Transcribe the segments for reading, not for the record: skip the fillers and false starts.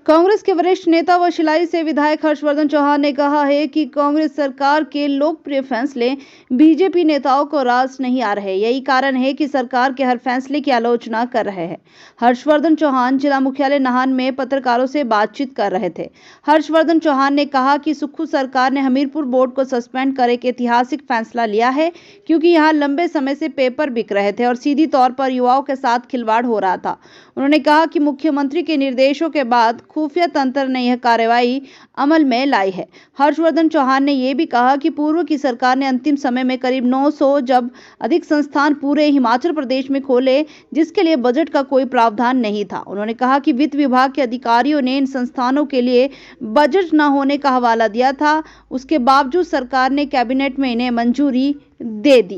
कांग्रेस के वरिष्ठ नेता व शिलाई से विधायक हर्षवर्धन चौहान ने कहा है कि कांग्रेस सरकार के लोकप्रिय फैसले बीजेपी नेताओं को रास नहीं आ रहे। यही कारण है कि सरकार के हर फैसले की आलोचना कर रहे हैं। हर्षवर्धन चौहान जिला मुख्यालय नाहन में पत्रकारों से बातचीत कर रहे थे। हर्षवर्धन चौहान ने कहा कि सुक्खू सरकार ने हमीरपुर बोर्ड को सस्पेंड कर एक ऐतिहासिक फैसला लिया है, क्योंकि यहाँ लंबे समय से पेपर बिक रहे थे और सीधी तौर पर युवाओं के साथ खिलवाड़ हो रहा था। उन्होंने कहा कि मुख्यमंत्री के निर्देशों के बाद खुफिया तंत्र ने यह कार्रवाई अमल में लाई है। हर्षवर्धन चौहान ने यह भी कहा कि पूर्व की सरकार ने अंतिम समय में करीब 900 जब अधिक संस्थान पूरे हिमाचल प्रदेश में खोले, जिसके लिए बजट का कोई प्रावधान नहीं था। उन्होंने कहा कि वित्त विभाग के अधिकारियों ने इन संस्थानों के लिए बजट न होने का हवाला दिया था, उसके बावजूद सरकार ने कैबिनेट में इन्हें मंजूरी दे दी।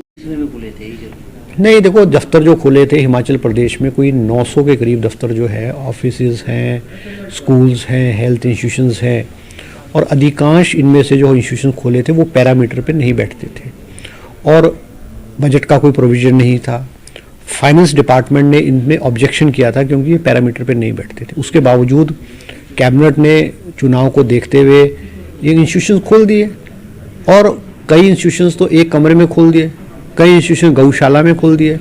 नहीं, देखो, दफ्तर जो खोले थे हिमाचल प्रदेश में कोई 900 के करीब दफ्तर जो है, ऑफिसेज हैं, स्कूल्स हैं, हेल्थ इंस्टीट्यूशंस हैं, और अधिकांश इनमें से जो इंस्टीट्यूशन खोले थे वो पैरामीटर पे नहीं बैठते थे और बजट का कोई प्रोविजन नहीं था। फाइनेंस डिपार्टमेंट ने इनमें ऑब्जेक्शन किया था क्योंकि ये पैरामीटर पे नहीं बैठते थे। उसके बावजूद कैबिनेट ने चुनाव को देखते हुए ये इंस्टीट्यूशन खोल दिए और कई इंस्टीट्यूशंस तो एक कमरे में खोल दिए, कई इंस्टीट्यूशन गौशाला में खोल दिए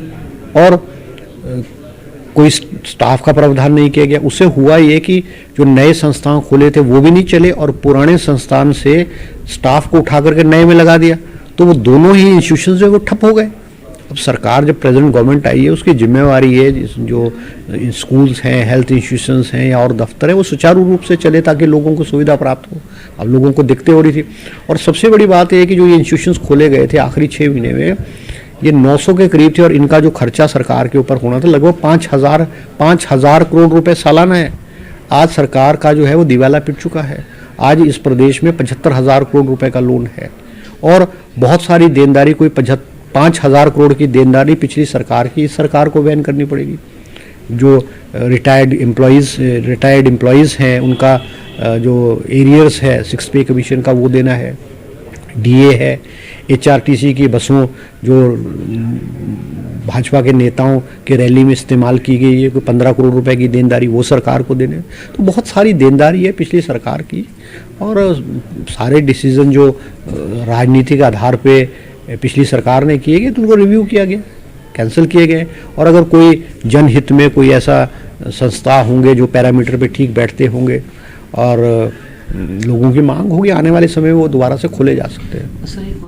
और कोई स्टाफ का प्रावधान नहीं किया गया। उससे हुआ ये कि जो नए संस्थान खोले थे वो भी नहीं चले और पुराने संस्थान से स्टाफ को उठा करके नए में लगा दिया, तो वो दोनों ही इंस्टीट्यूशन जो है वो ठप हो गए। अब सरकार जब प्रेजेंट गवर्नमेंट आई है उसकी जिम्मेवारी है जो स्कूल्स हैं, हेल्थ इंस्टीट्यूशंस हैं या और दफ्तर है वो सुचारू रूप से चले ताकि लोगों को सुविधा प्राप्त हो। अब लोगों को दिक्कतें हो रही थी और सबसे बड़ी बात है कि जो ये इंस्टीट्यूशंस खोले गए थे आखिरी 6 महीने में ये 900 के करीब थे और इनका जो खर्चा सरकार के ऊपर होना था लगभग 5,000 करोड़ रुपए सालाना है। आज सरकार का जो है वो दिवाला पिट चुका है। आज इस प्रदेश में 75,000 करोड़ रुपए का लोन है और बहुत सारी देनदारी, कोई 5,000 करोड़ की देनदारी पिछली सरकार की इस सरकार को वहन करनी पड़ेगी। जो रिटायर्ड एम्प्लॉयज़ हैं उनका जो एरियर्स है 6 पे कमीशन का वो देना है, डीए है, HRTC की बसों जो भाजपा के नेताओं के रैली में इस्तेमाल की गई है, कोई 15 करोड़ रुपए की देनदारी वो सरकार को देने। तो बहुत सारी देनदारी है पिछली सरकार की और सारे डिसीजन जो राजनीतिक आधार पे पिछली सरकार ने किए गए तो उनको रिव्यू किया गया, कैंसिल किए गए। और अगर कोई जनहित में कोई ऐसा संस्था होंगे जो पैरामीटर पे ठीक बैठते होंगे और लोगों की मांग होगी आने वाले समय में वो दोबारा से खोले जा सकते हैं।